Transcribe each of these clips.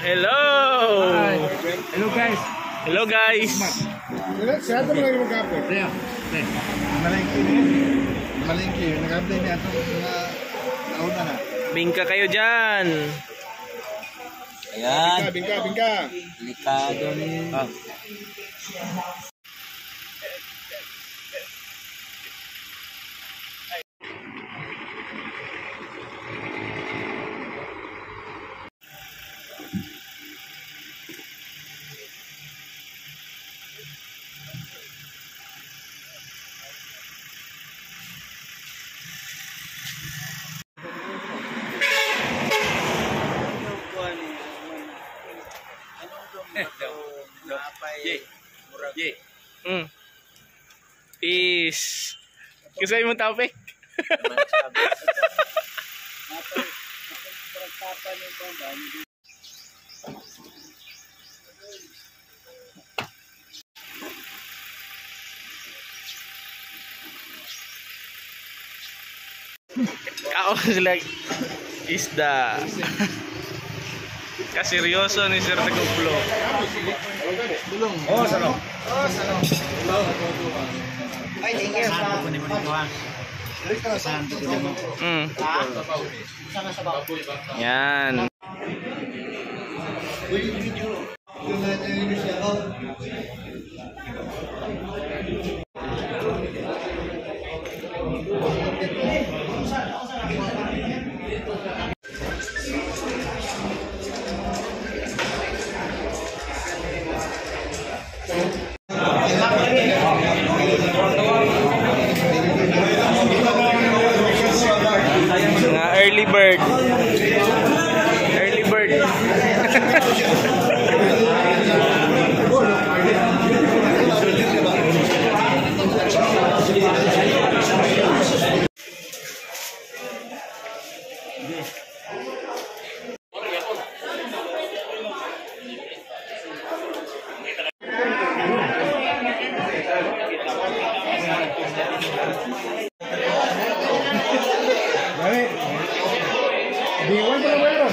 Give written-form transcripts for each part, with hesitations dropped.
Hello! Hello guys! Hello guys! Siya ito mga mag-upload. Kaya, malingki. Nag-upload niya ito mga nauna na. Bingka kayo dyan! Ayan. Bingka. Delikado ni. Peace. Kisay mo topic. Kao sila isda. Kaseryoso ni Sir Teguplo. Oh, salong. Ay, thank you. Yan. Early bird. Early bird. Diwan pa na meron.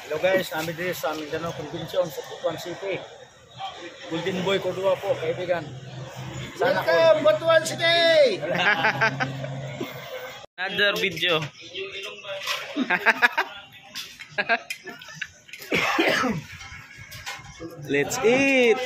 Hello guys, namin dito sa Mindanao Convention sa Butuan City. Golden Boy Cordua po, kaibigan. Sana Welcome, Butuan City! Another video. Let's eat.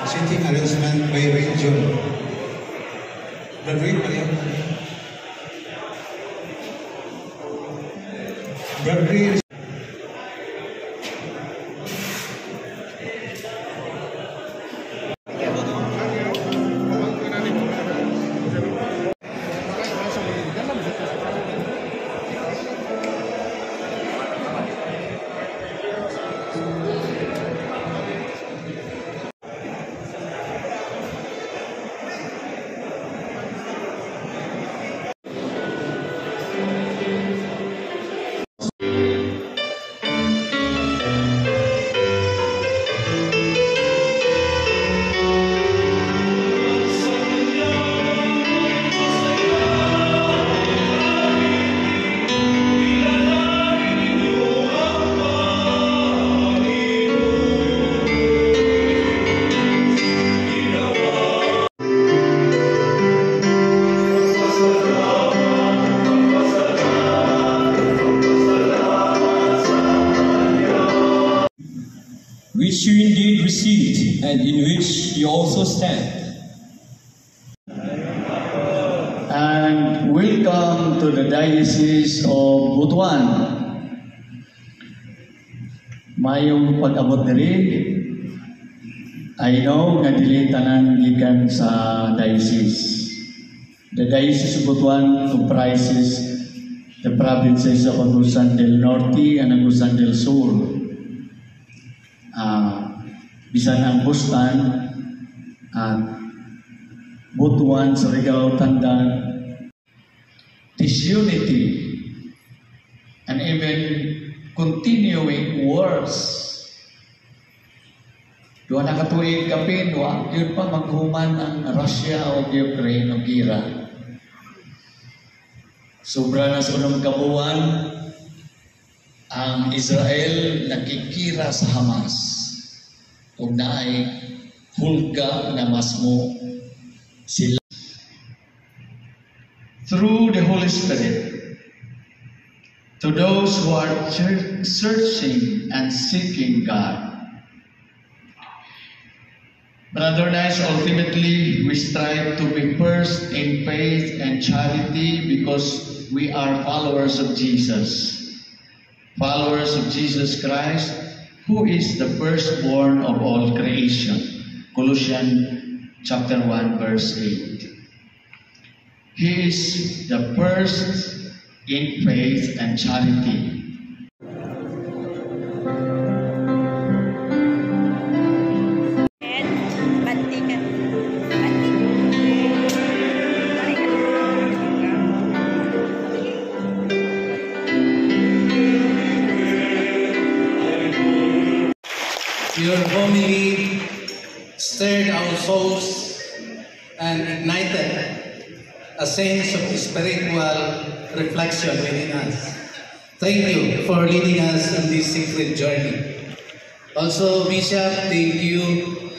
Seating arrangement by region. Bradley, Bradley. which you indeed received and in which you also stand. And welcome to the Diocese of Butuan. Mayong pag-abot diri, I know nga dili tanan gikan sa diocese. The Diocese of Butuan comprises the provinces of Agusan del Norte and Agusan del Sur. Bisan ang Bustan at Butuan, Surigao, Tandan. This unity and even continuing wars. Doon nakatuig kapin, yun pa maghuman ang Russia o Ukraine o gira. Sobra na sa unang kabuan, ang Israel nakikira sa Hamas. Kung naay hulga na masmo sila. Through the Holy Spirit, to those who are searching and seeking God. Brother Nice, ultimately we strive to be first in faith and charity because we are followers of Jesus. Followers of Jesus Christ, who is the firstborn of all creation. Colossians chapter 1 verse 8. He is the first in faith and charity. Your homily stirred our souls and ignited a sense of spiritual reflection within us. Thank you for leading us on this sacred journey. Also, Bishop, thank you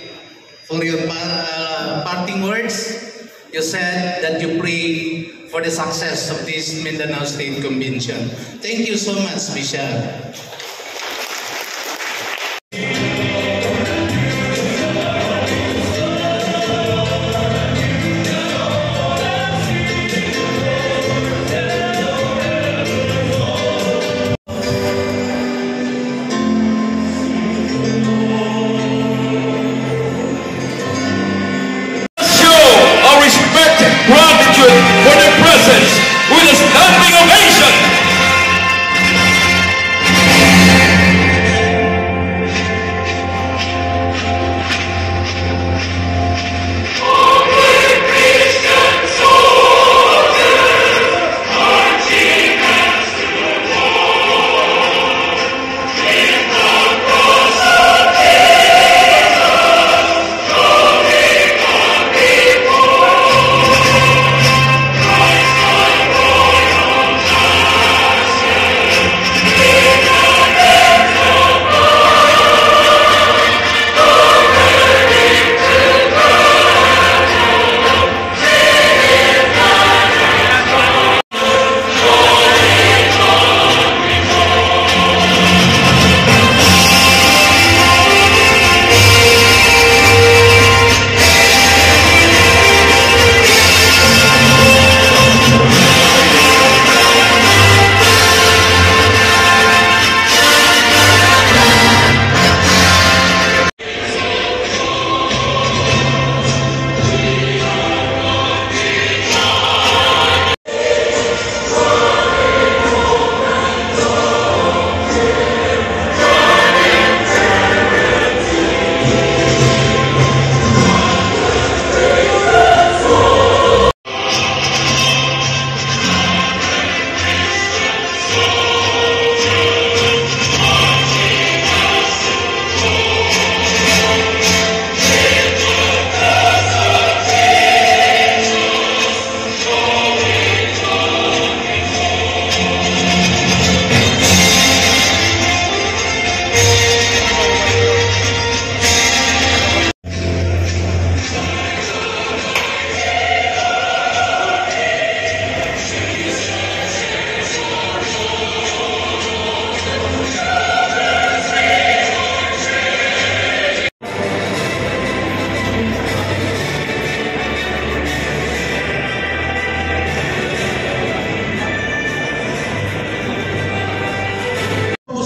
for your parting words. You said that you pray for the success of this Mindanao State Convention. Thank you so much, Bishop. Gratitude for their presence with a standing ovation.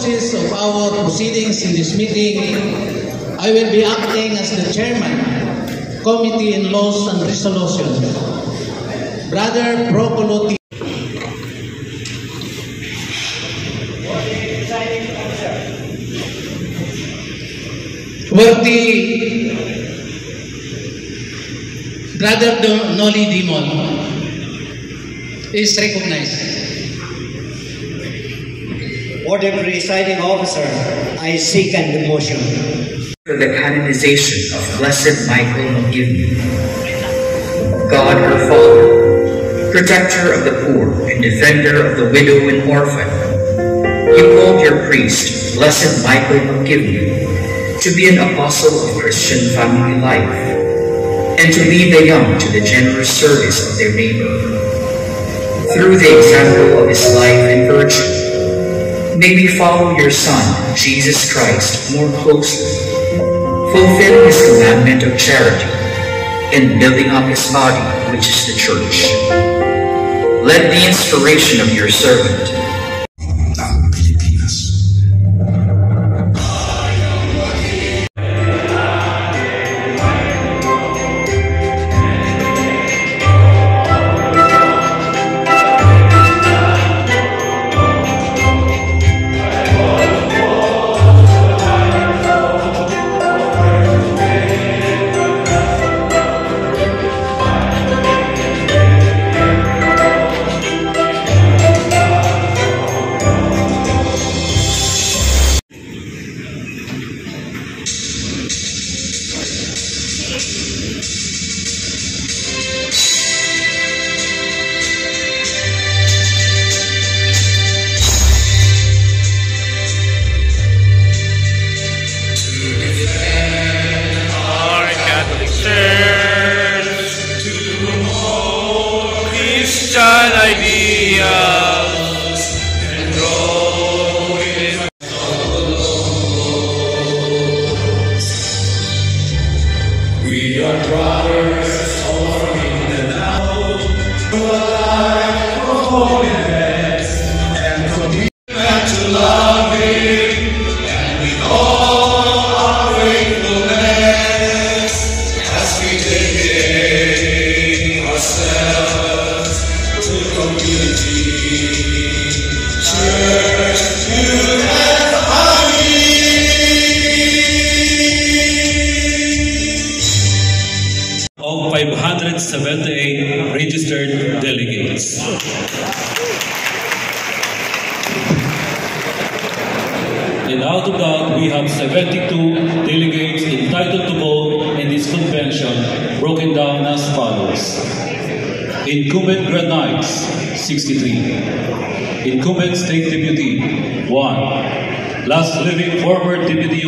process of our proceedings in this meeting, I will be acting as the chairman, Committee on Laws and Resolution. Brother Procolo. Worthy Brother Noli Dimon is recognized. Order presiding officer, I second the motion. The canonization of Blessed Michael of Givny. God our Father, protector of the poor and defender of the widow and orphan, you called your priest, Blessed Michael of Givny, to be an apostle of Christian family life, and to lead the young to the generous service of their neighbor. Through the example of his life and virtue, may we follow your Son, Jesus Christ, more closely, fulfill his commandment of charity, in building up his body, which is the church. Let the inspiration of your servant of 578 registered delegates. And out of that, we have 72 delegates entitled to vote in this convention, broken down as follows. Incumbent Grand Knights, 63. Incumbent State Deputy, 1. Last living former Deputy.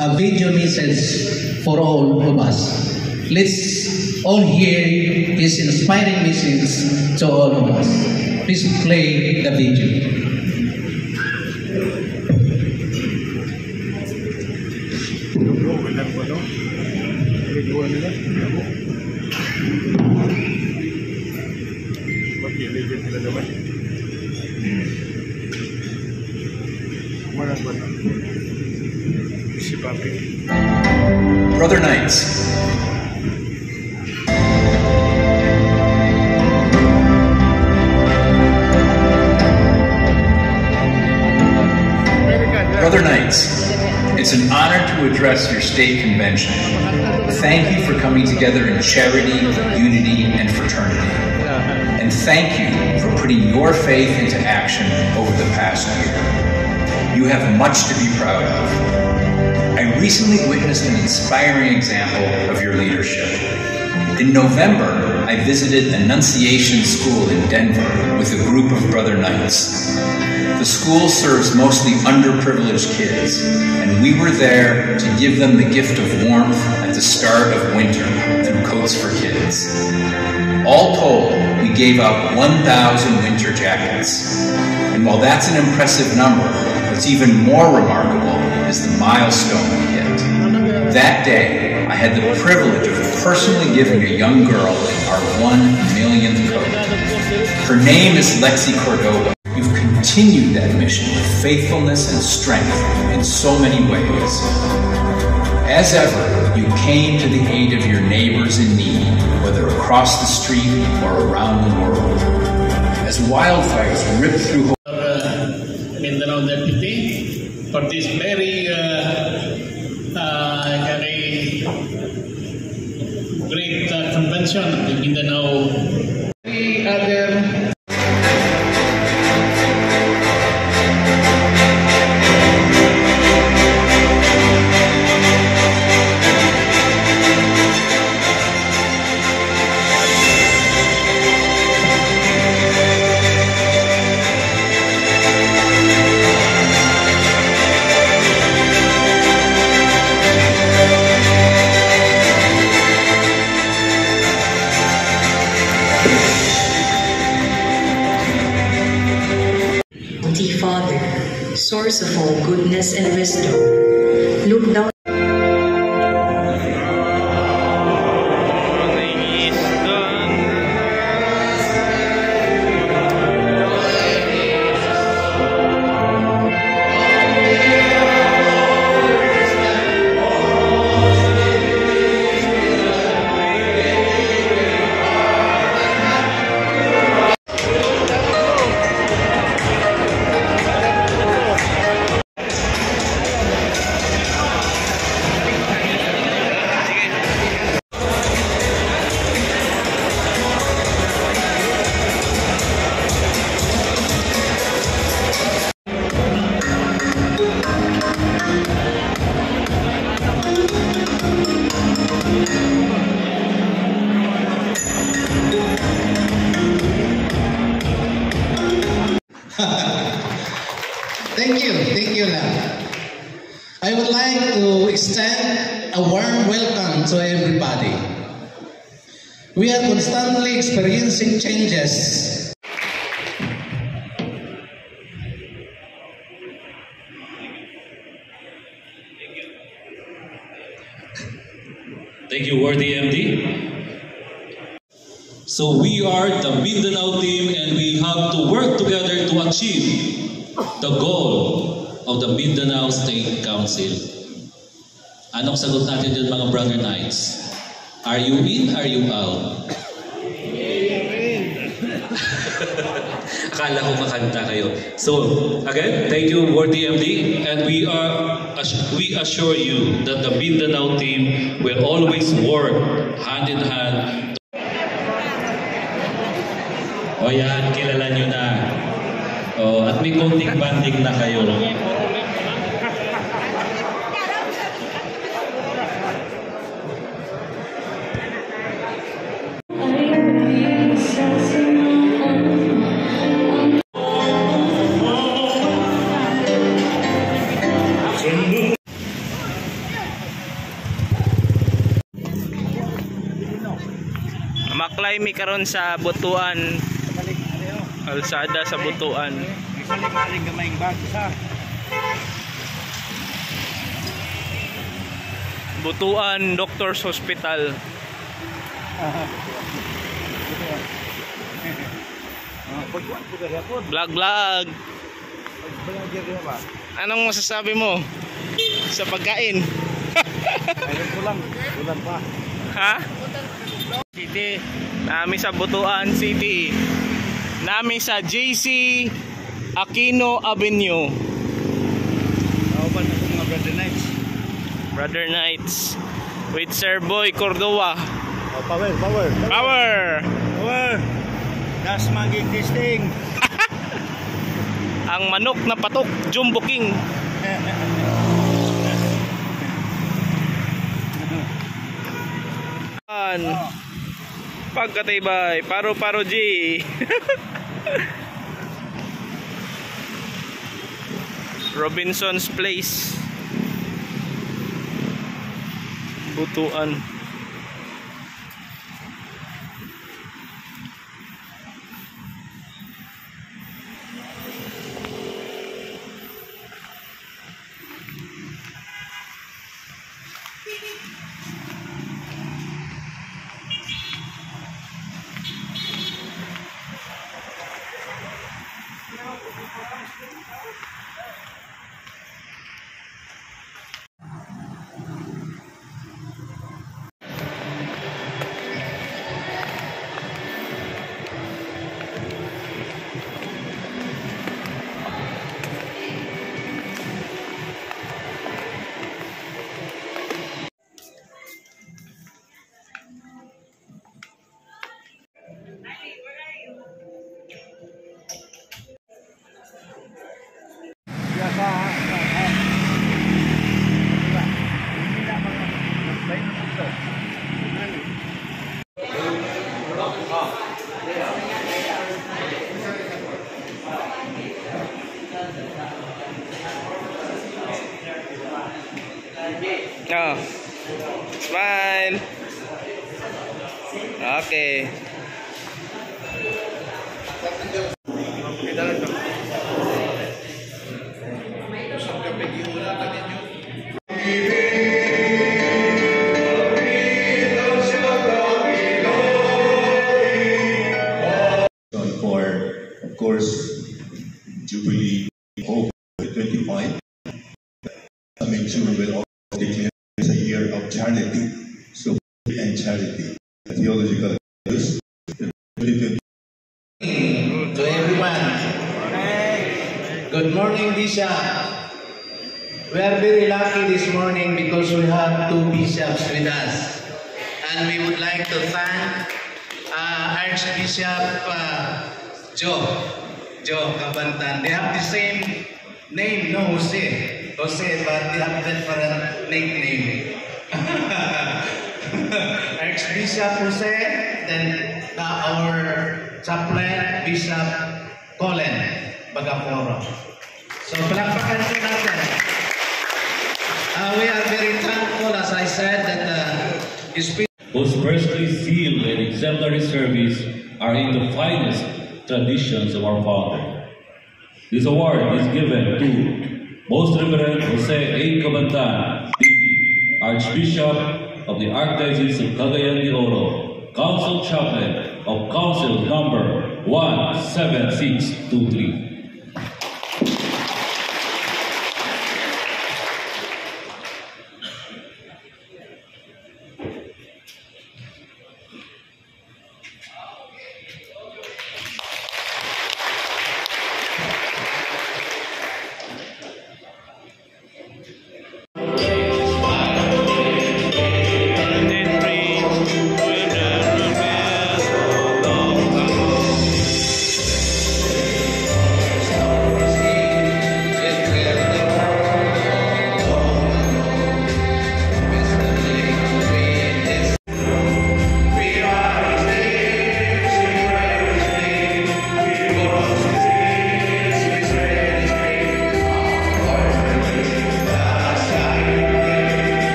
A video message for all of us. Let's all hear his inspiring message to all of us. Please play the video. Brother Knights, Brother Knights, it's an honor to address your state convention. Thank you for coming together in charity, unity, and fraternity. And thank you for putting your faith into action over the past year. You have much to be proud of. I recently witnessed an inspiring example of your leadership. In November, I visited Annunciation School in Denver with a group of Brother Knights. The school serves mostly underprivileged kids, and we were there to give them the gift of warmth at the start of winter through Coats for Kids. All told, we gave out 1,000 winter jackets. And while that's an impressive number, what's even more remarkable is the milestone we hit. That day, I had the privilege of personally giving a young girl our 1,000,000th coat. Her name is Lexi Cordova. You've continued that mission with faithfulness and strength in so many ways. As ever, you came to the aid of your neighbors in need, whether across the street or around the world. As wildfires ripped through Mindanao Deputy for this very great convention of the Mindanao. The other Father, source of all goodness and wisdom, look down. Thank you, Lam. I would like to extend a warm welcome to everybody. We are constantly experiencing changes. Thank you, worthy MD. So we are the Mindanao team and we have to work together to achieve the goal of the Mindanao State Council. Anong sagot natin dyan mga Brother Knights? Are you in? Are you out? Akala ko makanta kayo. So, again, thank you, worthy MD, and we assure you that the Mindanao team will always work hand in hand. O yan, kilala nyo na. O, at may konting banding na kayo. Maklay mi karon sa Butuan. Alsada sa Butuan. Butuan Doctors Hospital. Vlog. Anong masasabi mo sa pagkain? Bulan pa. Ha? City. Nami sa Butuan City. Nami sa JC Aquino Avenue. Kauban ako mga Brother Knights. Brother Knights with Sir Boy Cordova. Oh, power. Das maging testing. Ang manok na patok, Jumbo King. Pagkatibay, paro G. Robinson's Place, Butuan. Oh. Smile. Okay. For, of course, Jubilee over 25. I mean, Jubilee will also declare it's a year of charity, so and charity, theological values. To everyone, good morning, Bishop. We are very lucky this morning because we have two bishops with us, and we would like to thank Archbishop Joe Cabantan. They have the same name, no Jose, but they have different nickname. Archbishop Jose, then our chaplain, Bishop Colin Bagaporo. So, palakpakan po natin. We are very thankful, as I said, that His people whose personally zeal and exemplary service are in the finest traditions of our Father. This award is given to Most Reverend Jose A. Cabantan, D.D., Archbishop of the Archdiocese of Cagayan de Oro, Council Chaplain of Council Number 17623.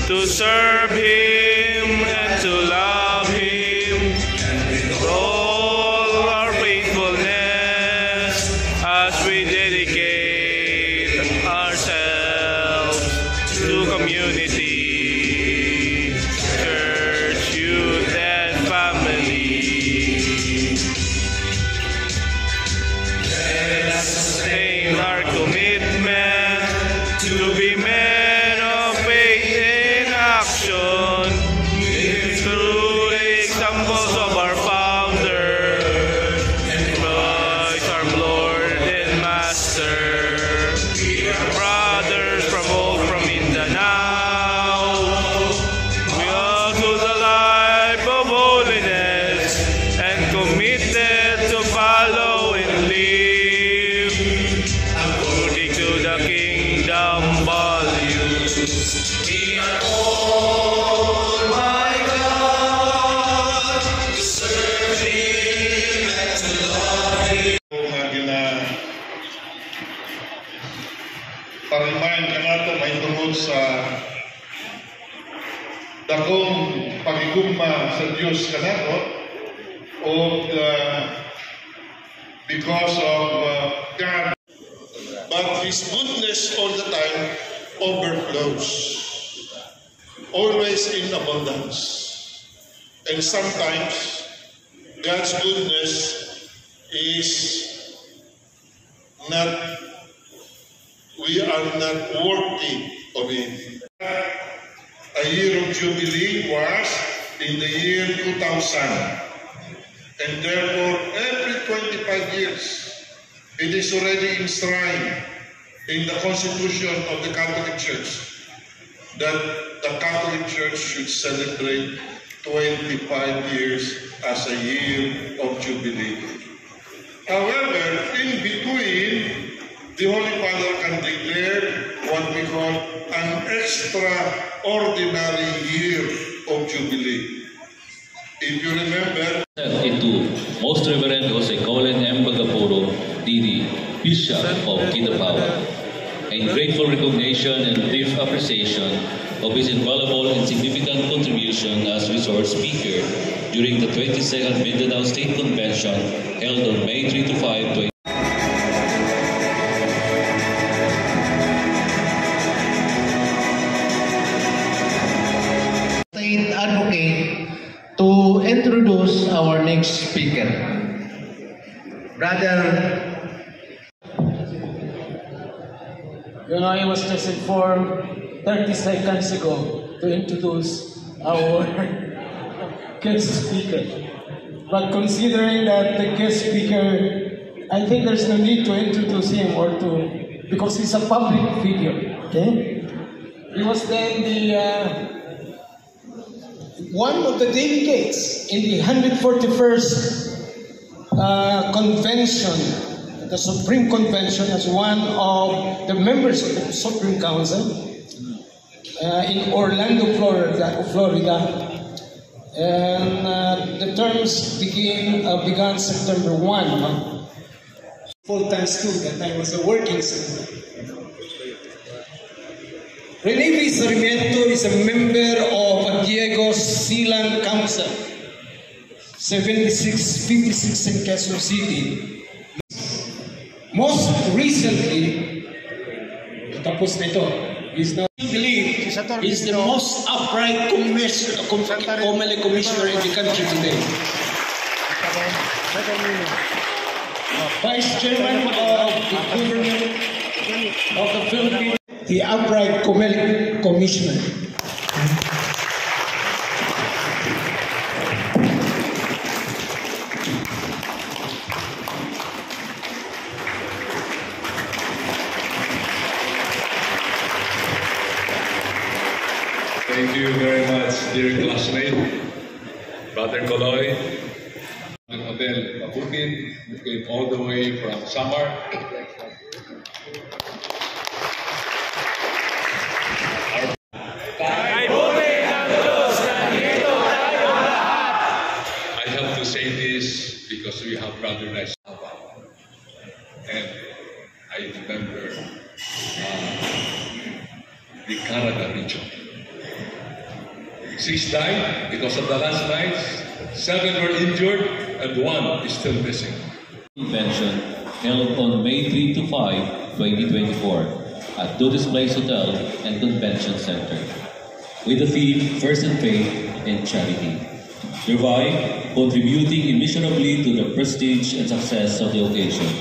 To serve Him and to love Him, and with all our faithfulness as we dedicate ourselves to community, church, youth, and family. Let us sustain our commitment to be men of faith in action, living through the examples of our founder and Christ our Lord and Master. Brothers from Mindanao, we all to the life of holiness and committed to follow and live according to the kingdom values. We are called by God to serve Him and to love Him. Parimayan ka nato may tungod sa dakong pagigugma sa Diyos ka nato o because of God. But His goodness all the time overflows, always in abundance. And sometimes God's goodness is not, we are not worthy of it. A year of Jubilee was in the year 2000, and therefore every 25 years it is already enshrined in the Constitution of the Catholic Church that the Catholic Church should celebrate 25 years as a year of Jubilee. However, in between, the Holy Father can declare what we call an extraordinary year of Jubilee. If you remember, ito, Most Reverend Jose Colin M. Bagapuro, D.D., Bishop of Kidapawan, in grateful recognition and deep appreciation of his invaluable and significant contribution as resource speaker during the 22nd Mindanao State Convention held on May 3 to 5, 20. State advocate to introduce our next speaker. Brother. You know, I was just informed 30 seconds ago to introduce our guest speaker. But considering that the guest speaker, I think there's no need to introduce him because he's a public figure. Okay? He was then one of the delegates in the 141st convention, the Supreme Convention, as one of the members of the Supreme Council in Orlando, Florida. And the terms began September 1. Full-time student, I was a working student. Rene V. Sarmiento is a member of Diego Silang Council, 56 in Quezon City. Most recently, tapos nito, is now believed is the most upright Comelec commissioner in the country today. Vice Chairman of the Government of the Philippines, the upright Comelec commissioner. Thank you very much, dear classmate, Brother Coloy, Hotel Mabutin, who came all the way from Samar. I have to say this because we have Brother Nice, and I remember the Canada region. 6 died because of the last nights, 7 were injured, and 1 is still missing. Convention held on May 3 to 5, 2024 at Dutis Place Hotel and Convention Center with the theme First in Faith and Charity, thereby contributing immeasurably to the prestige and success of the occasion.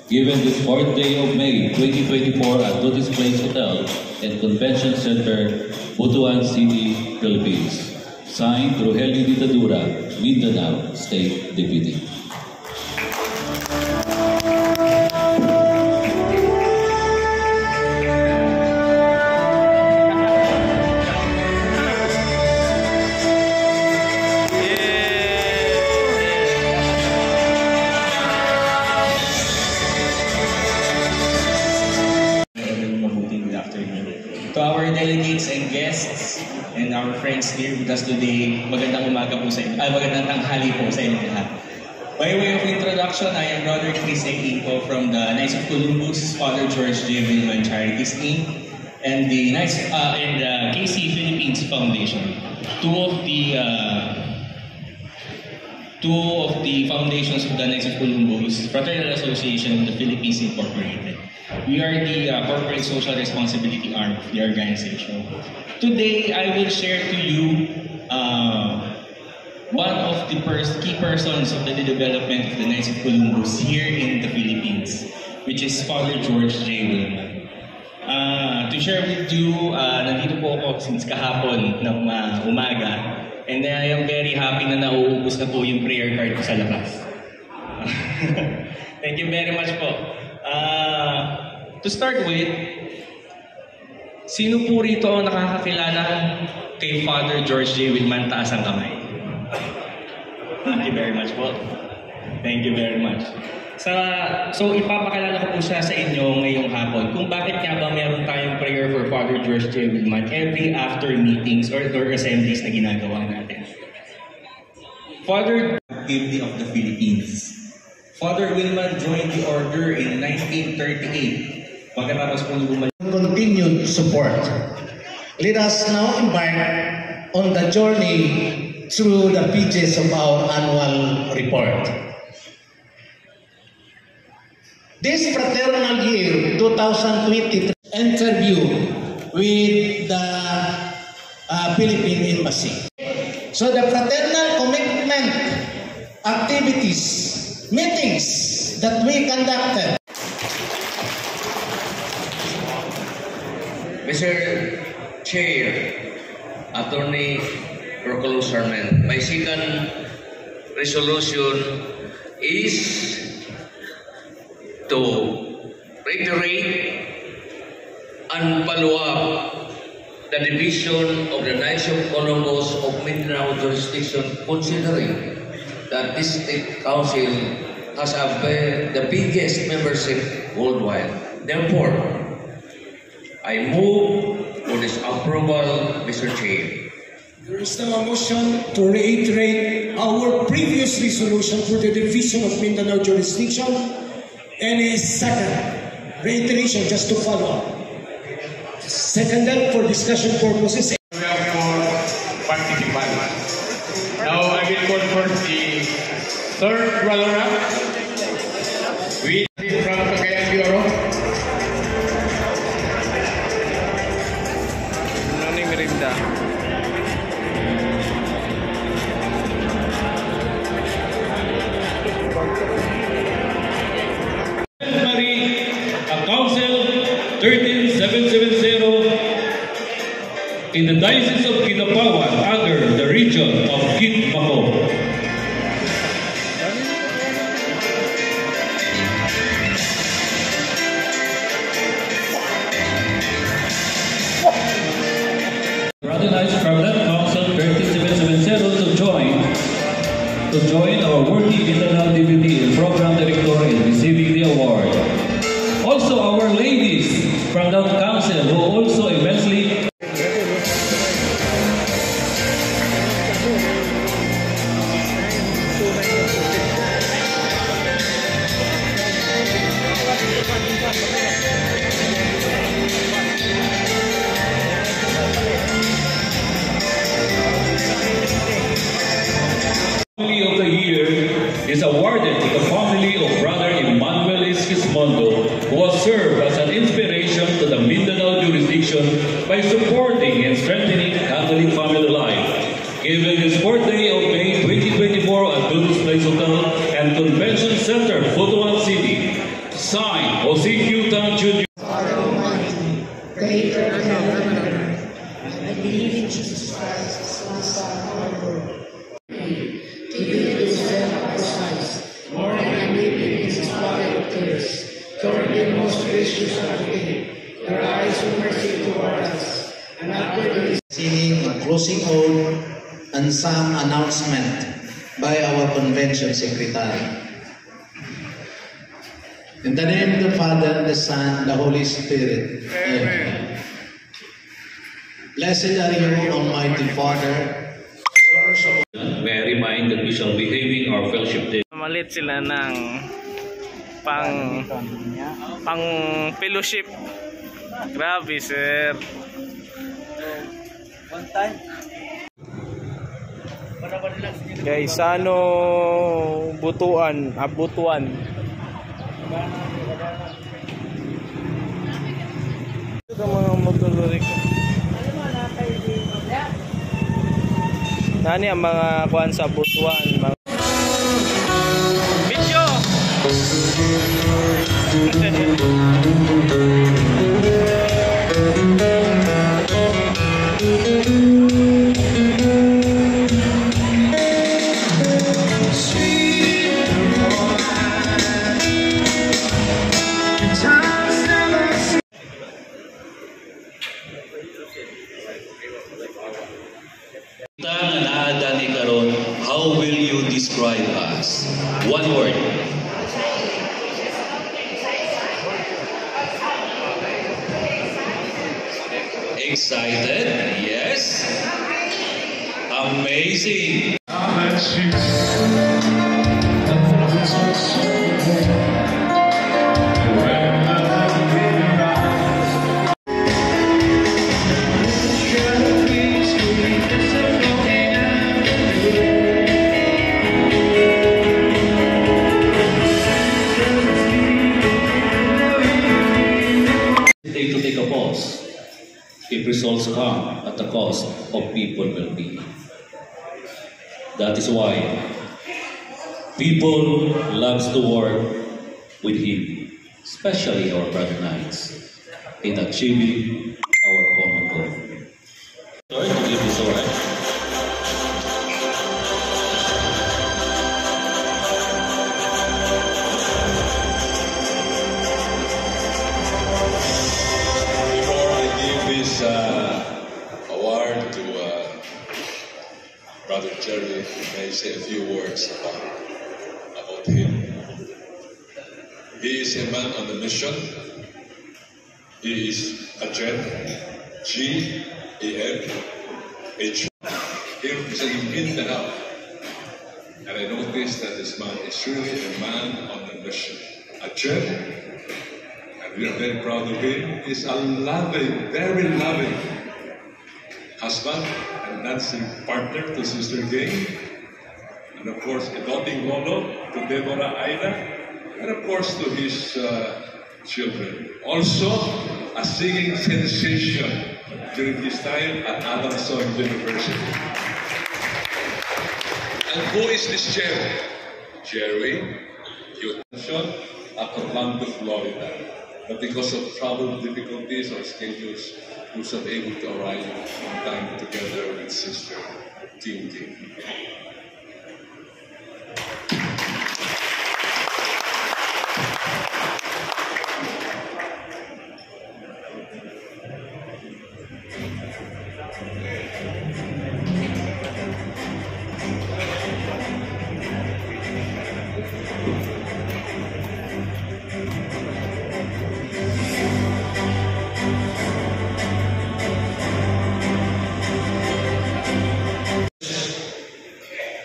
Given this 4th day of May 2024 at Dutis Place Hotel and Convention Center, Butuan City, Philippines. Signed, Rogelio Ditadura, Mindanao State Deputy. To our delegates and guests and our friends here with us today, magandang umaga po sa inyo, magandang tanghali po sa inyo lahat. By way of introduction, I am Brother Chris A. Inco from the Knights of Columbus, Father George J. Willman Charities Inc., and the KC Philippines Foundation. Two of the foundations of the Knights of Columbus, Fraternal Association of the Philippines Incorporated. We are the corporate social responsibility arm of the organization. Today, I will share to you one of the key persons of the development of the Knights of Columbus here in the Philippines, which is Father George J. Willman. To share with you, nandito po ako since kahapon ng umaga, and I am very happy na nauubos na po yung prayer card ko sa labas. Thank you very much po. To start with, sino po rito ang nakakakilala kay Father George J. Willman? Taas ang kamay. Thank you very much po. Thank you very much. So ipapakilala ko po siya sa inyo ngayong hapon kung bakit nga ba meron tayong prayer for Father George J. Wilman every after meetings or assemblies na ginagawa natin. Father Guilty of the Philippines. Father Wilman joined the order in 1938. Pagkatapos po continued support. Let us now embark on the journey through the pages of our annual report. This fraternal year, 2023, interview with the Philippine Embassy. So the fraternal commitment activities, meetings that we conducted. Mr. Chair, Attorney Procolo Sarment, my second resolution is to reiterate and follow up the division of the Knights of Columbus of Mindanao jurisdiction, considering that this state council has the biggest membership worldwide. Therefore, I move for this approval, Mr. Chair. There is now a motion to reiterate our previous resolution for the division of Mindanao jurisdiction. Any second reiteration just to follow up. Seconded for discussion purposes. Now I will call for the third runner-up. We from Cagayan de Oro. Noni Merinda. Council 13770 in the Diocese of Kidapawan under the region of Kitmako. Recognized from that Council 13770 to join our worthy internal deputy and program director in receiving the award. Also, our ladies from that council who also immensely Family of the Year is awarded to the family of Brother Emmanuel Esquismondo, who has served as an inspiration to the Mindanao jurisdiction by supporting and strengthening Catholic family life. Given his birthday of May 2024 at Dulce Place Hotel and Convention Center, Butuan City, signed Jose Q. Tan Jr. Creator of heaven and earth, I believe in Jesus Christ, His Son, our Lord. To you is sent our sons, more than we in His valley of tears. Toward the most gracious of Him, your eyes of mercy toward us, and after the Singing a closing ode and some announcement by our convention secretary. In the name of the Father, the Son, and the Holy Spirit. Amen. Blessed are you, Almighty Father. May I remind that we shall be having our fellowship day. Malit sila ng pang fellowship. Grabe, sir. One time. Guys, ano butuan, abutuan. Ito mga motorlori ko. Nani ang mga kuan sa butuan, mga video. How will you describe us? One word. Excited? Yes? Amazing! To take a pause if results come at the cost of people well-being. That is why people loves to work with him, especially our brother knights, in achieving our common goal. Sorry to give this away. Award to Brother Jerry. May I say a few words about him. He is a man on a mission. He is a Gen, G-E-M-H. He represents Mindanao. And I noticed that this man is really a man on a mission. A Gen, and we are very proud of him. He's a loving, very loving husband and dancing partner to Sister Gay, and of course a doting lolo to Deborah Aida, and of course to his children. Also a singing sensation during his time at Adamson University. And who is this Jerry? Jerry, you mentioned at Orlando, Florida. But because of travel difficulties or schedules, he was not able to arrive on time together with Sister Kinky.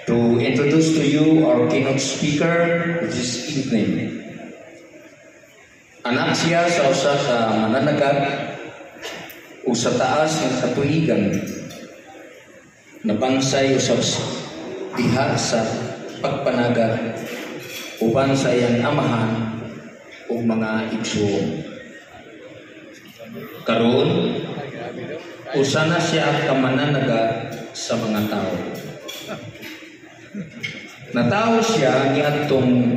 To introduce to you our keynote speaker this evening. Anak siya sa usa ka mananagat o sa taas ng katuigan. Nabansay usab diha sa pagpanagat uban sa iyang amahan o mga igsoon. Karon usa na siya ka mananagat sa mga tao. Natawo siya niadtong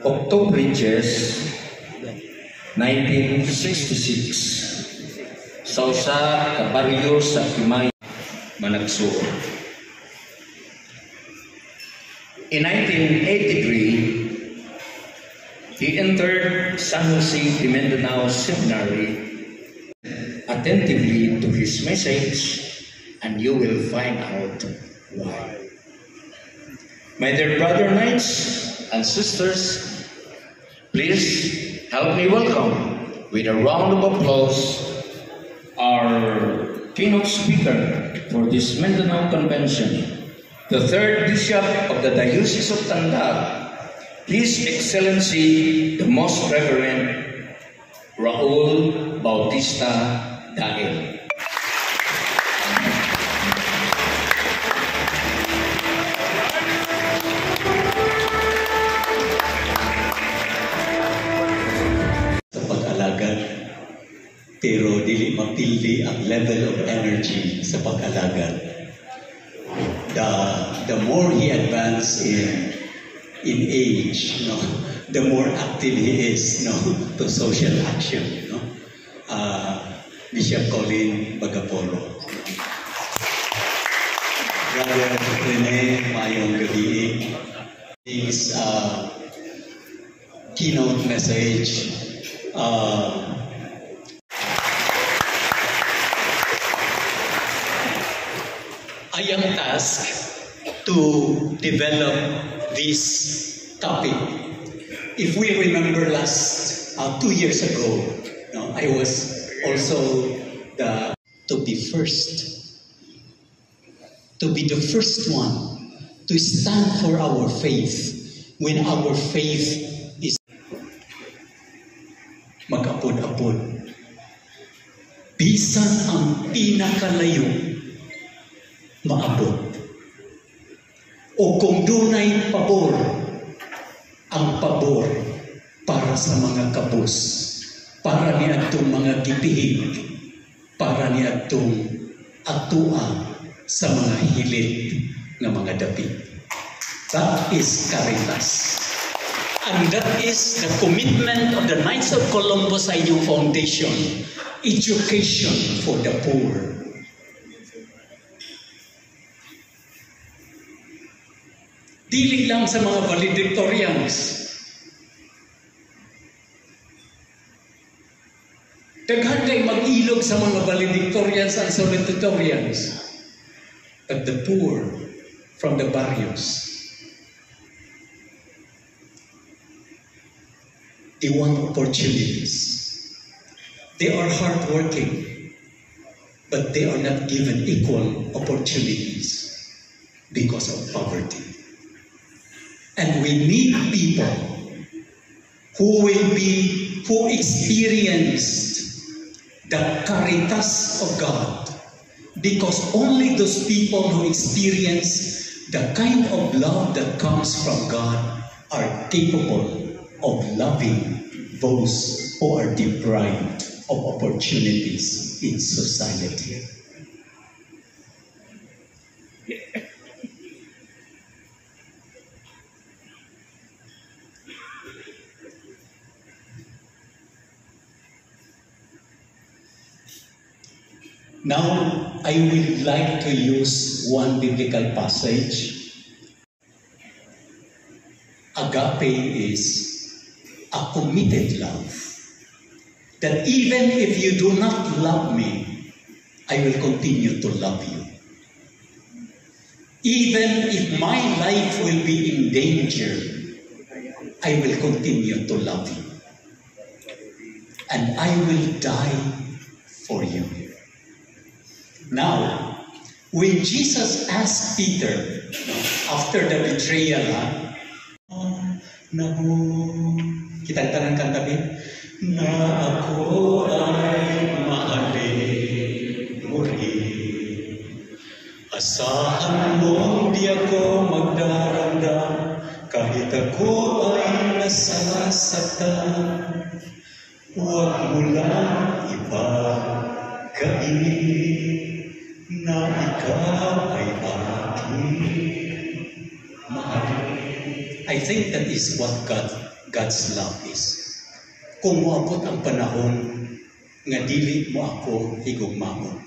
October 1966 sa usa ka baryo sa Kimay, Managsur. In 1983, he entered San Jose de Mindanao Seminary. Attentively to his message, and you will find out why. My dear brother knights and sisters, please help me welcome with a round of applause our keynote speaker for this Mindanao Convention, the third Bishop of the Diocese of Tandag, His Excellency the Most Reverend Raul Bautista Dael. Pero dili mapildi ang level of energy sa pag-alagad. The more he advances in age, no, the more active he is, no, to social action, no. Bishop Colin Bagapolo. Brother Rene, mayong gabi. His keynote message. I am tasked to develop this topic. If we remember last 2 years ago, I was also the to be first. To be the first one to stand for our faith when our faith is mag-apod-apod. Bisan ang pinakalayo maabot. O kung dunay pabor, ang pabor para sa mga kabus, para ni atong mga gipihig, para ni atong atua sa mga hilit ng mga dapit. That is Caritas. And that is the commitment of the Knights of Columbus sa inyong foundation. Education for the poor. Dili lang sa mga valedictorians. Daghan kay mag-ilog sa mga valedictorians and salutatorians. But the poor from the barrios, they want opportunities. They are hardworking, but they are not given equal opportunities because of poverty. And we need people who experienced the Caritas of God, because only those people who experience the kind of love that comes from God are capable of loving those who are deprived of opportunities in society. Now, I would like to use one biblical passage. Agape is a committed love. That even if you do not love me, I will continue to love you. Even if my life will be in danger, I will continue to love you. And I will die for you. Now, when Jesus asked Peter, after the betrayal, kitang tanang kantabi, na ako ay mahalin mo rin. Asahan mo di ako magdaranda, kahit ako ay nasasaktan. Huwag mo lang ipagkain na ikaw ay aking mahalin. I think that is what God's love is. Kung moabot ang panahon nga dili mo ako higugmaon,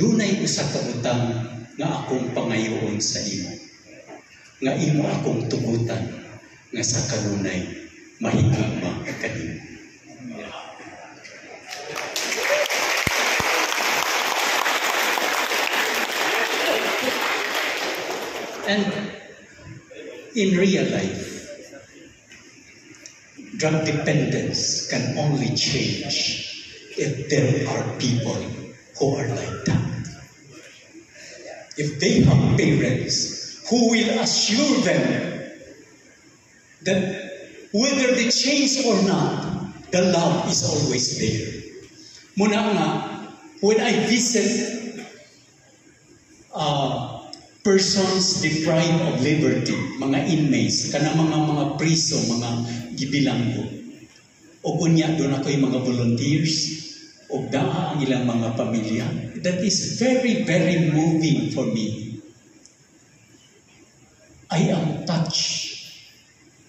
dunay usa ka butang nga akong pangayoon sa imo, nga imo akong tugutan nga sa kanunay mahigugma kanimo. And in real life, drug dependence can only change if there are people who are like that. If they have parents who will assure them that whether they change or not, the love is always there. Muna nga, when I visit persons deprived of liberty, mga inmates, kanang mga priso, mga gibilanggo. O kunya, doon ako yung mga volunteers, o daa ang ilang mga pamilya. That is very, very moving for me. I am touched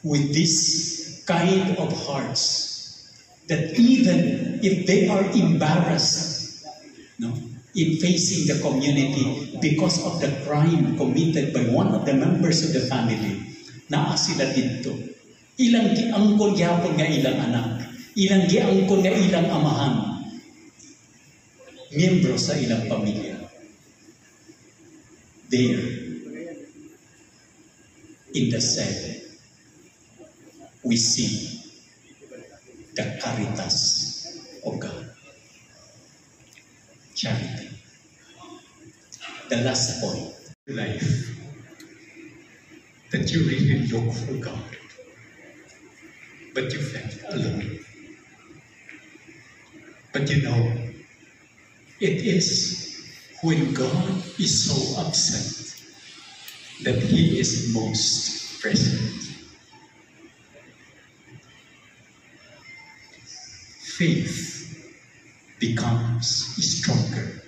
with this kind of hearts that even if they are embarrassed, no, in facing the community because of the crime committed by one of the members of the family, naa sila dito. Ilang giangkon gyapon nga ilang anak, ilang giangkon nga ilang amahan, miyembro sa ilang pamilya. There, in the cell, we see the Caritas of God. charity. The last point, life, that you really look for God, but you felt alone. But you know, it is when God is so absent that He is most present. Faith becomes stronger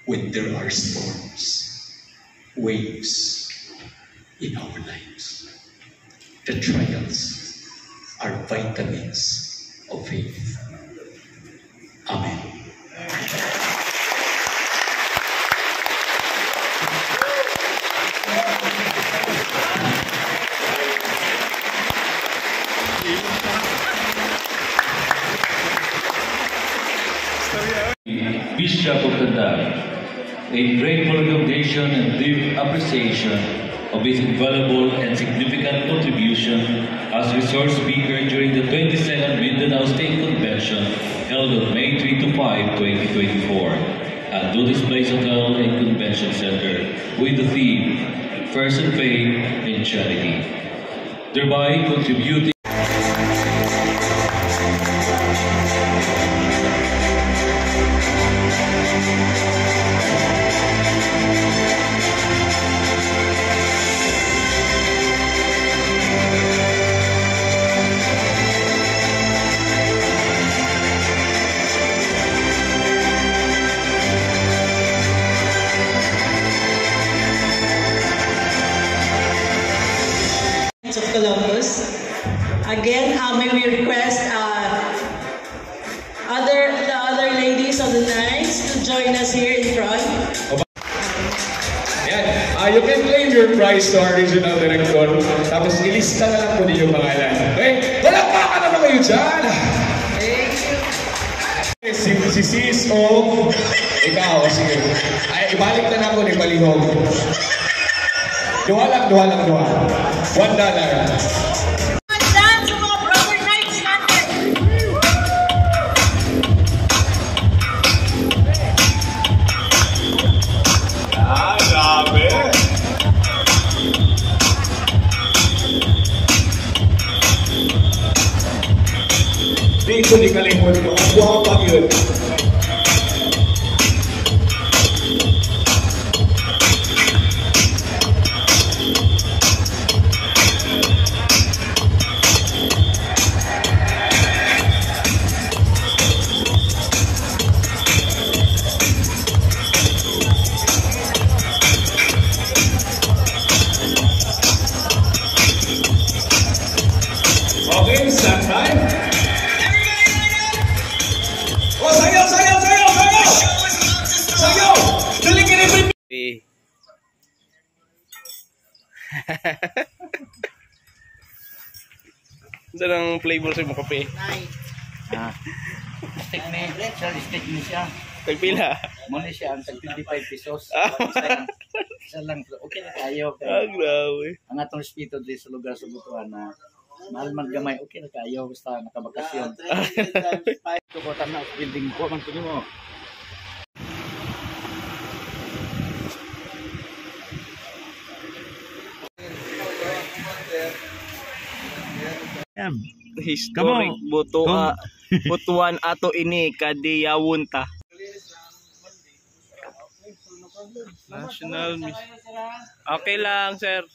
when there are storms, waves in our lives. The trials are vitamins of faith. Amen. Bishop of Tandang, a grateful recognition and deep appreciation of his invaluable and significant contribution as resource speaker during the 22nd Mindanao State Convention held on May 3 to 5, 2024 at Duty's Place Hotel and Convention Center with the theme Person, Faith, and Charity, thereby contributing of Columbus. Again, may we request the other ladies of the Knights to join us here in front. Yan. You can claim your prize to our regional director. Tapos ilista na lang po ninyo pangalan. Okay? Palakpakan naman kayo dyan! Si Sis o ikaw, sige. Ay, ibalik na ako ni Balihog. Duha lang. $1. Grabe! Dito di kalimut mo. Buha pa yun. Okay, start time. Oh, sayaw! Sayaw! Daligin every... Saan ang flavor sa mga kape? Stick ni Richard, stick ni siya. Tagpila? Muna siya, ang tag 25 pesos. Isa lang, okay na kayo. Grabe. Ang atong espiritu din sa lugar sa Butuan na mahal man gamay, okay na kayo. Basta nakabakasyon. Ito ko tanaw, building ko, man pili mo. Historic Butuan ato ini kadiyawunta. National Miss. Okay lang, sir.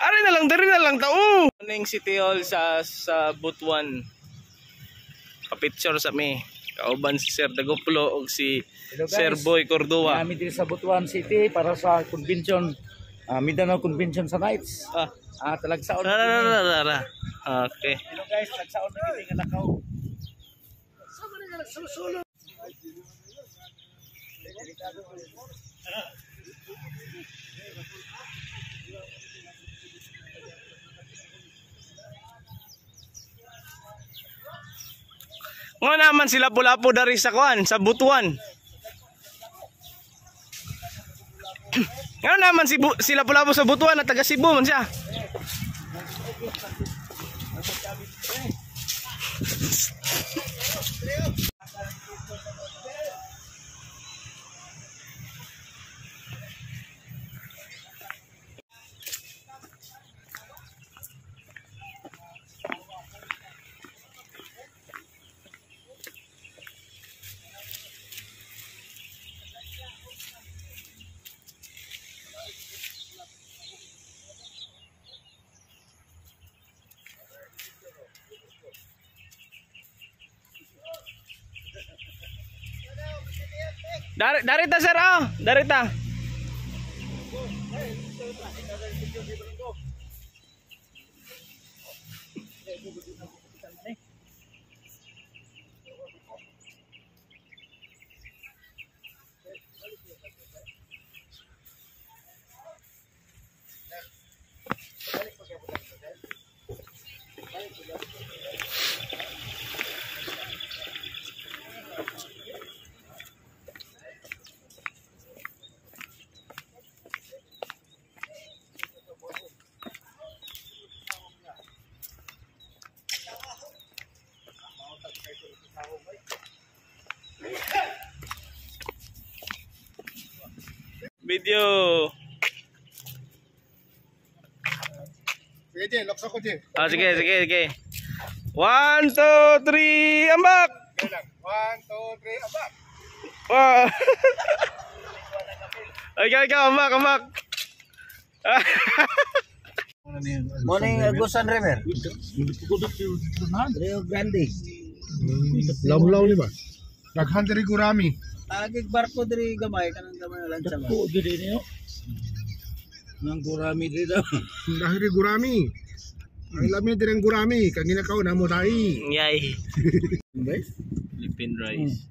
Dari na lang tao. Ning City Hall sa Butuan. Pa-picture sa mi. Kauban si Sir Dagoplo o si Sir Boy Cordova. Kami dito sa Butuan City para sa convention, Mindanao Convention sa Knights. Talagsaon. Okay. Hello guys, talagsaon na kini nga nakaw. Sama na nagsusulo. Nga naman sila pulapo dari sa kuan, sa Butuan. Nga naman sila pulapo sa Butuan at taga Cebu man siya. Dari ta sir, oh. Dari ta. Video. Sige, Jen. Lokso ko, Jen. Ah, sige. 1, 2, 3, ambak! 1, 2, 3, ambak! Wow! Ikaw, ambak! Morning, Agusan River. Rio Grande. Law ni ba? Daghan diri gurami. Agig barko diri gamay kanang gamay lang sa. Ko diri niyo. Nang gurami diri daw. Dahiri gurami. Ang lamin diri ang gurami, kang ginakaw na mo dai. Yay. Philippine rice.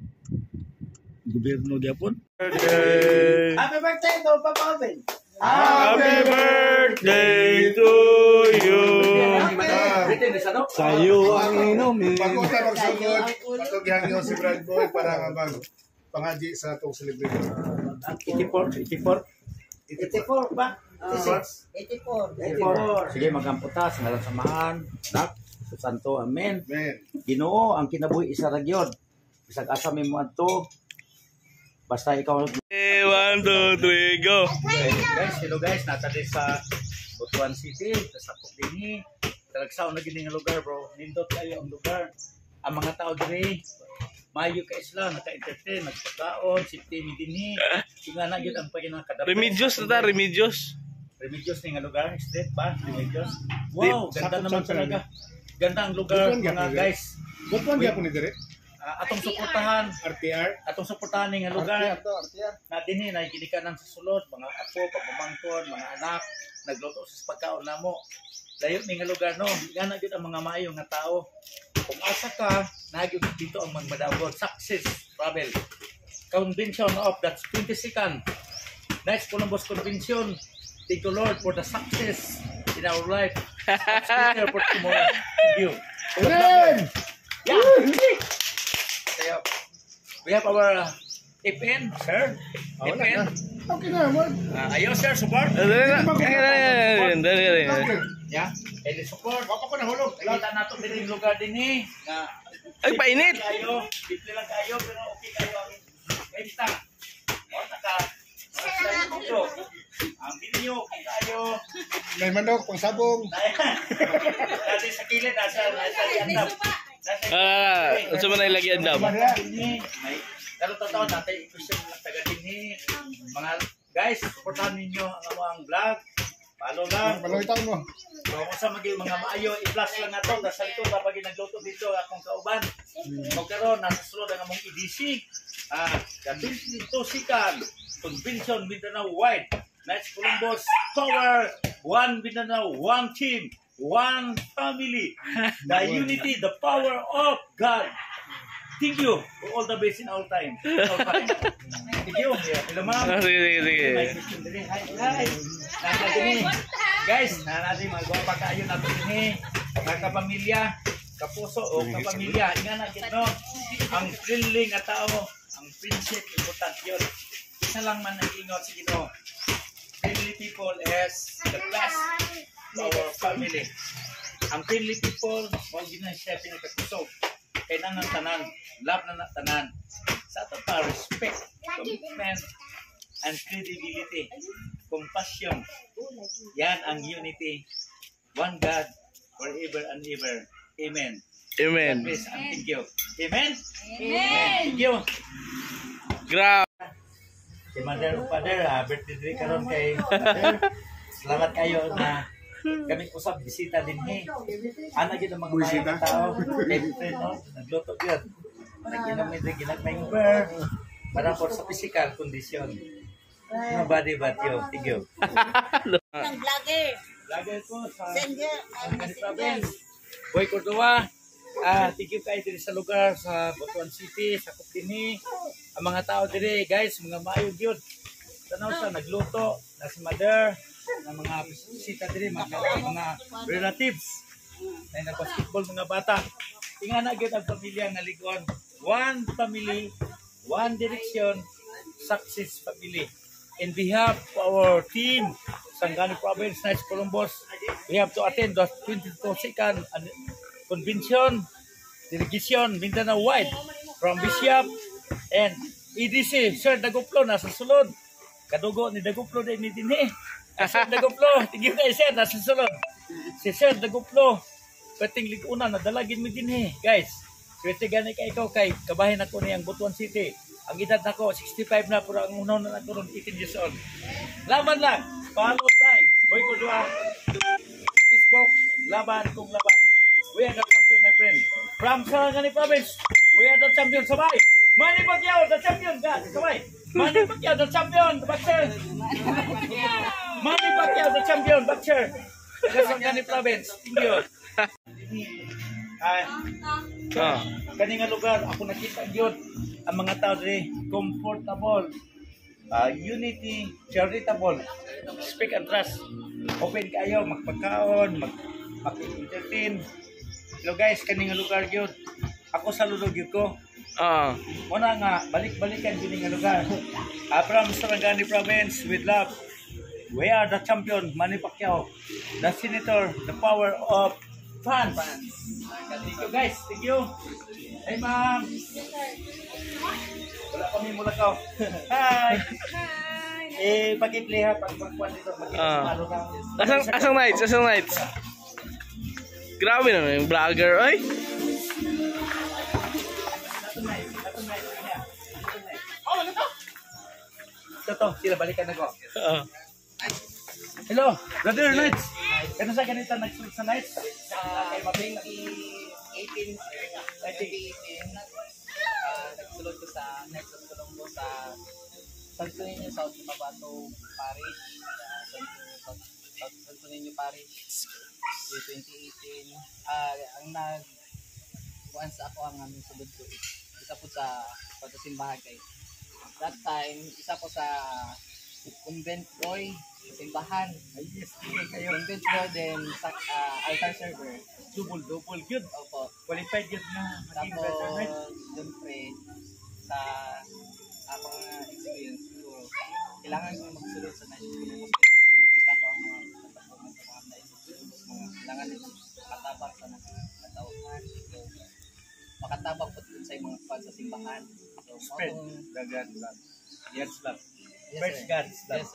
Gobyerno gyapon. Happy birthday to Papa Alvin. Happy birthday to you. Sayo ang inom. Bago tayo magsugod, patugyan niyo si Brad Boy para pangaji sa itong celebration. 84 ba? 84. Sige, magamputa sa ngalan samahan. Nak, Santo, amen. Ginoo ang kinabuhi isa ra gyud. Bisag asa may mo adto. Basta ikaw. 1, 2, 3, go. Hello guys, nata din sa Butuan City, sa Sapok dinhi. Talagsaw na gini nga lugar, bro. Nindot kayo ang lugar. Ang mga tao diri mayo ka isla, naka-entertain, nagpakaon, siptimi dinhi. Singa na gyud ang paginakadap. Remedios na ta, Remedios ni nga lugar, street ba? Remedios. Wow, ganda naman talaga. Ganda ang lugar, mga guys. Butuan gyapon ni dire. Atong suportahan RTR, atong suportahan nga lugar RTR na dinhi na ginikanan sa sulod, mga apo, pagmamangkon, mga anak nagluto sa pagkaon namo. Layo ni nga lugar no, gana gyud ang mga maayo nga tao. Kung asa ka, nagyud dito ang magmadabot. Success travel. Convention of that 22nd. Next Columbus Convention. Thank you Lord for the success in our life. Speaker for tomorrow. Thank you. Amen. Yeah. We have our FN, sir. FN. Okay na, man. Ayaw, sir, support. Yeah. Any support. Wapa ko nahulog. Kita nato din yung lugar din eh. Ay, painit. Simple lang kayo, pero okay kayo. Edita. O, naka. Ang video, okay kayo. May manok, pang sabong. Dati sa kilid, nasa yandap. Unsa man ay lagi andam? Pero totoo natin, Christian lang taga din mga guys, supportahan ninyo ang among vlog. Follow lang. Paloitan mo. Kung sa mga maayo, i-flash lang na ito. Nasa ito, kapag nagluto dito akong kauban. Magkaroon, nasa sulod ang among EDC. Dito sikan, Convention Mindanao Wide. Next Columbus Power, one Mindanao, one team, one family. The unity, the power of God. Thank you for all the best in all time. Thank you. Hello, ma'am. Sige. Hi. Guys, natin magwapa kayo natin din mga kapamilya, kapuso o kapamilya. Inga na no? Ang thrilling at tao, ang friendship, important yun. Isa lang man ang ingot sa Ginoo. Friendly people is the best to our family. Ang friendly people, wag yun na siya pinagkakusog. Kailangan tanan, love na tanan. Sa ito pa, respect, commitment, and credibility, compassion. Yan ang unity. One God, forever and ever. Amen. Amen. God bless and thank you. Amen? Amen. Thank you. Grabe. Si Mother o Father, birthday din karon kay Mother. Salamat kayo na kami usap bisita din ana gyud ang mga bisita tao every no nagluto gyud naginom din ginagmay ber para for sa physical condition no body but you Ang vlogger ko sa Singer province Boy Cordova. Thank you kayo diri sa lugar sa Butuan City sa Kupini ang mga tao diri guys mga maayo gyud tanaw sa nagluto na si Mother ng mga bisita diri mga relatives na nag-basketball mga bata. Tingnan na gyud ang pamilya nga ligon. One family, one direction, success family. In behalf of our team, Sangani Province, Knights Columbus, we have to attend the 22nd convention, delegation, Mindanao wide, from Bishop and EDC, Sir Daguplo, nasa sulod. Kadugo ni Daguplo din ni Dinhi. Sir Daguplo, tingin kayo Sir, nasa sulod. Si Sir Daguplo, pwedeng liguna, nadalagin mo Dinhi. Guys, swerte gani ka ikaw kay kabahin ako niyang Butuan City. Ang edad nako 65 na, pero ang unaw na ako ron 18 years old. Laban lang, follow by Boy Cordova. Facebook, laban kung laban. We are the champion, my friend. From Sarangani Province, we are the champion. Sabay! Manny Pacquiao, the champion! Sabay! Manny Pacquiao, the champion! Boxer! Manny Pacquiao, the champion! Boxer! Sarangani Province. Thank you. Kaninga lugar, ako nakita yun. Ang mga tao rin, comfortable, unity, charitable, speak and trust. Open kayo, magpagkaon, mag-entertain. Hello guys, kaninga lugar yun. Ako sa lulog yun ko. Muna nga, balik-balikan yun nga lugar. From Sarangani Province, with love, we are the champion, Manny Pacquiao, the senator, the power of fans. Thank you guys, thank you. Hey ma'am. Wala kami mula ka. Hi. Pag-i-play ha, pag-pagpuan dito. Asang nights? Grabe naman yung vlogger, ay. Ito, sila balikan ako. Hello, Brother Knights. Kano sa ganito nagsulit sa Knights? Kay Mabing 18, nagsulod ko sa Knights of Colombo sa Santo Niño South Cotabato Parish. Santo Niño Parish 2018. Ang nag-kuhan sa ako ang aming sulod ko. Isa po sa pagkasimbahan kay that time, isa po sa convent boy, simbahan. Convent boy, then altar server. Double good. Opo. Qualified good na. Tapos, siyempre, sa akong experience ko, kailangan ko magsulod sa Knights of Columbus. Nakita ko ang mga performance sa mga Knights of Columbus. Kailangan makatabang sa nakatauhan. Makatabang po sa mga fans sa simbahan. Spread the God's love. Yes, love. Yes, First God's love. Yes,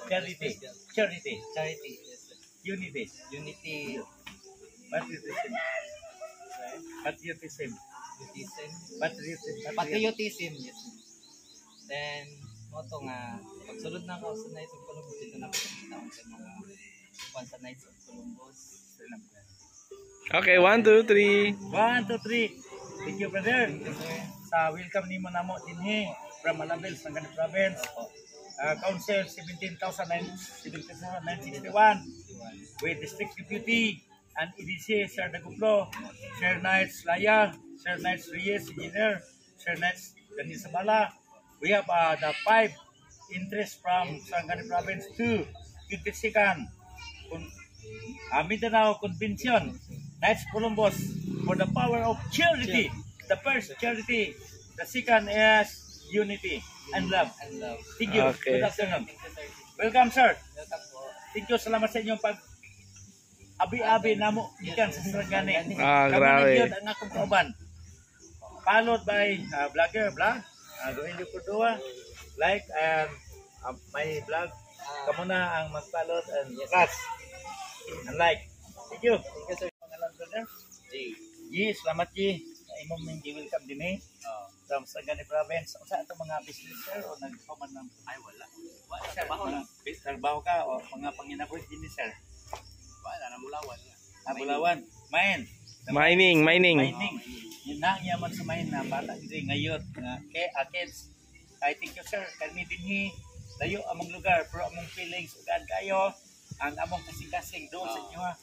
Charity. Yes, Unity. Patriotism. Yes. Then, moto nga, pagsulod na ako sa Knights of Columbus, ito na pagkakita ko sa mga fans sa Knights of Columbus. Okay, 1, 2, 3. 1, 2, 3. Thank you, brother. Sa welcome ni mo na mo dinhi from Malabel, Sangani Province. Council 17,961 with District Deputy and EDC, Sir Daguplo, Sir Knights Laya, Sir Knights Reyes, Engineer, Sir Knights Dani Sabala. We have the 5 interests from Sangani Province to 22nd Mindanao Convention, Knights Columbus, for the power of charity. The first, charity. The second is unity and love. Thank you. Okay. Good afternoon. Welcome, sir. Thank you. Salamat sa inyong abi-abi namo gikan sa Sarangani. Grabe. Kami ang akong kauban. Followed by vlogger vlog. Doinyo Cordua. Like and my vlog. Kamu na ang mag-follow and trust. And like. Thank you. Thank you sir. Pangalan brother. Ji, selamat Ji. Imong ming welcome din eh. From Sarangani province. Sa ato mga business o nagpaman ng ay wala. Wala sir. Trabaho ka o mga panginabuhi din sir. Wala na Bulawan. Bulawan. Mining. Yun na ang yaman sa mine na bata hindi ngayon nga kids. I thank you sir. Kami dinhi layo among lugar pero among feelings ugad kayo ang among kasing-kasing doon sa inyo ha.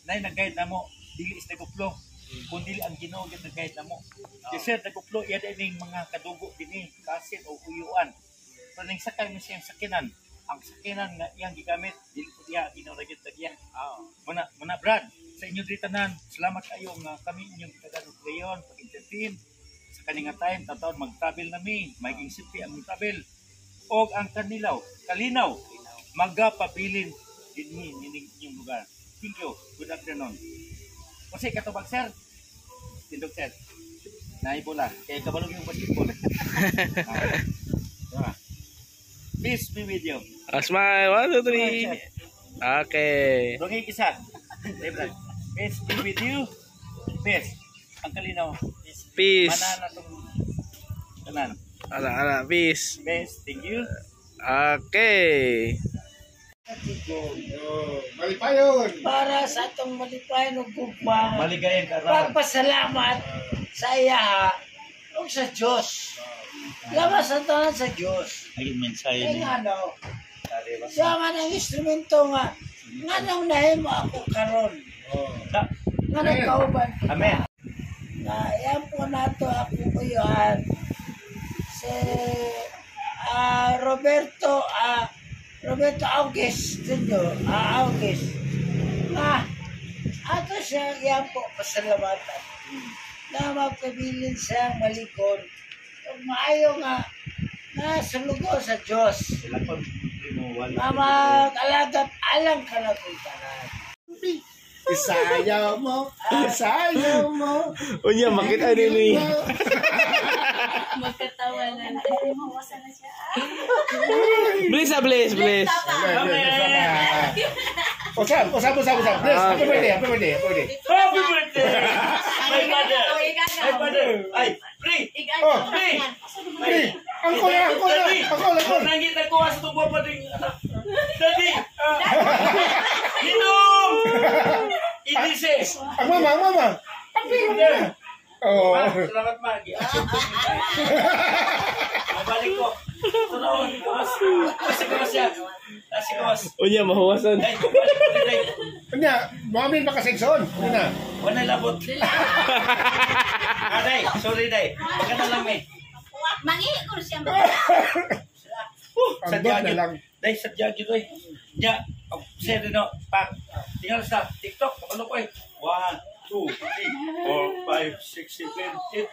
Nay nag-guide namo dili is naguplo. Kundi ang Ginoo gyud nag-guide namo. Kasi naguplo iya dining mga kadugo dinhi kasin o uyuan. Pero ning sakay mo siyang sakinan. Ang sakinan nga iyang gigamit dili ko diha Ginoo ra gyud tagya. Muna Brad sa inyo tanan, salamat kayo nga kami inyong taga-nucleon, pag-entertain sa kaninga time, taon mag-travel nami, maging simple ang travel. O ang kalinaw, magapabilin dinhi nining inyong lugar. Thank you. Good afternoon. Kasi katubag sir, tindog sir, naibola, kaya kabalog yung basketball. Peace be with you. Smile, 1, 2, 3. Okay. Dongay isa. Peace be with you. Peace. Ang kalinaw. Peace. Mana na itong kanan. Ala, peace. Peace. Thank you. Okay. Malipayon. Para sa atong malipayon ug gugma. Maligayang karon. Pagpasalamat sa iya ug sa Dios. Lawas sa tanan sa Dios. Ay mensahe ni. Ano? Siya man ang instrumento nga nang nahimo ako karon. Nga nagkauban kita. Amen. Na yan po nato ako kuyuhan si Roberto August na ato siya yan po pasalamatan na magpabilin siya malikon kung maayo nga nasa lugo sa Diyos na mag-alagat alang ka na kung tanan. Isayaw mo. Unya, makita ni. Magkatawanan. Mawasan na siya. Bless. Usap. Bless. Happy birthday. Happy birthday. My mother. Ay, free. Free. Angkol. Nangita ko sa tubo pa ding. Daddy. Inom. Idise. Ang mama. Oh. Selamat pagi. Mabalik ko. Tunaw ni Kos. Kos. Unya, mahuwasan. Unya, mamin pa kasegson. Una. Wala labot. Day, sorry day. Maganda lang eh. Mangi ko siya. Sadya lang. Day, sadya gitu eh. Ya, saya dino pak. Tinggal sa TikTok, ano ko eh. 1, 2, 3, 4, 5, 6, 7, 8.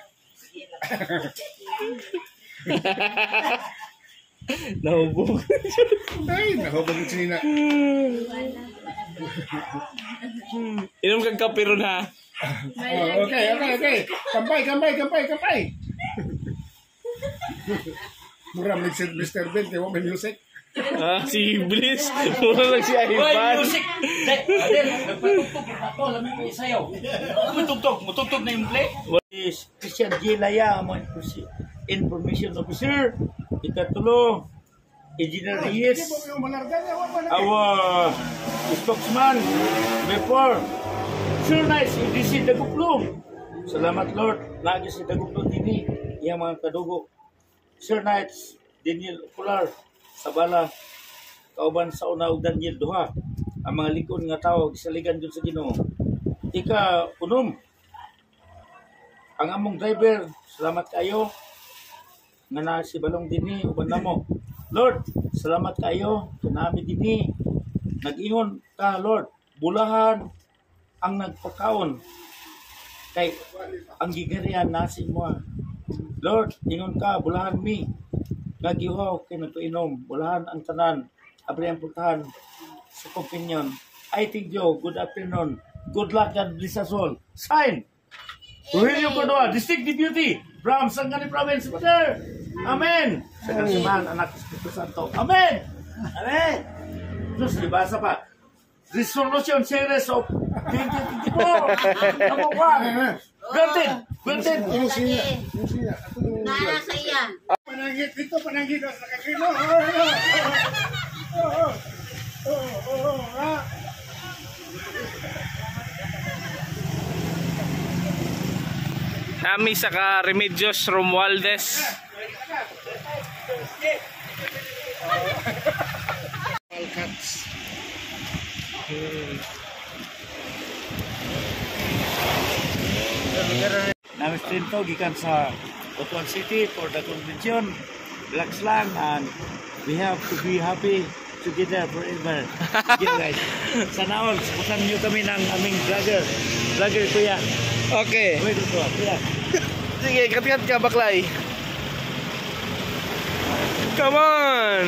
Nahubog. Ay, nahubog yung sinina. Inom kang kape ron ha. Okay. Kampay. Mura may Mr. Ben, kaya may music. Si Bliss. Mura lang si Ivan. Music. Adel, nagpatugtog ako, lamig ko isayaw. Mutugtog na yung play. Christian G. Laya, Information Officer. Ikatulo, Engineer Reyes. Our spokesman, before. Sure nice, EDC Daguplo. Salamat Lord, lagi si Daguplo TV, yung mga kadugo. Sir Knights, Daniel Ocular, Sabala, kauban sa unaw Daniel Duha, ang mga likod nga tao, gisaligan dun sa Ginoo. Ika, unom, ang among driver, salamat kayo, nga na si Balong Dini, uban na mo. Lord, salamat kayo, kanami Dini, nag-ingon ka Lord, bulahan ang nagpakaon, kay ang gigarian nasin mo. Lord, ingon ka, bulahan mi. Nagihaw kay nagtuinom, bulahan ang tanan, abri ang putahan sa opinion. I thank you. Good afternoon. Good luck. God bless us all. Sign. Aurelio Cordova, District Deputy from Sangani Province. Father. Amen. Sa kasimahan, anak Espiritu Santo. Amen. Amen. Diyos, libasa pa. Resolution series of 2024. Kamu pa. Granted. Granted. Nara sa iyan. Pananggit dito, pananggit sa kakino. Nami sa ka Remedios Romualdez. Namis din to gikan sa Butuan City for the convention. Relax lang and we have to be happy together forever. Sige guys. Sana all, supportan nyo kami ng aming vlogger. Vlogger kuya. Okay. Kuya. Sige, kat-kat ka baklay. Come on!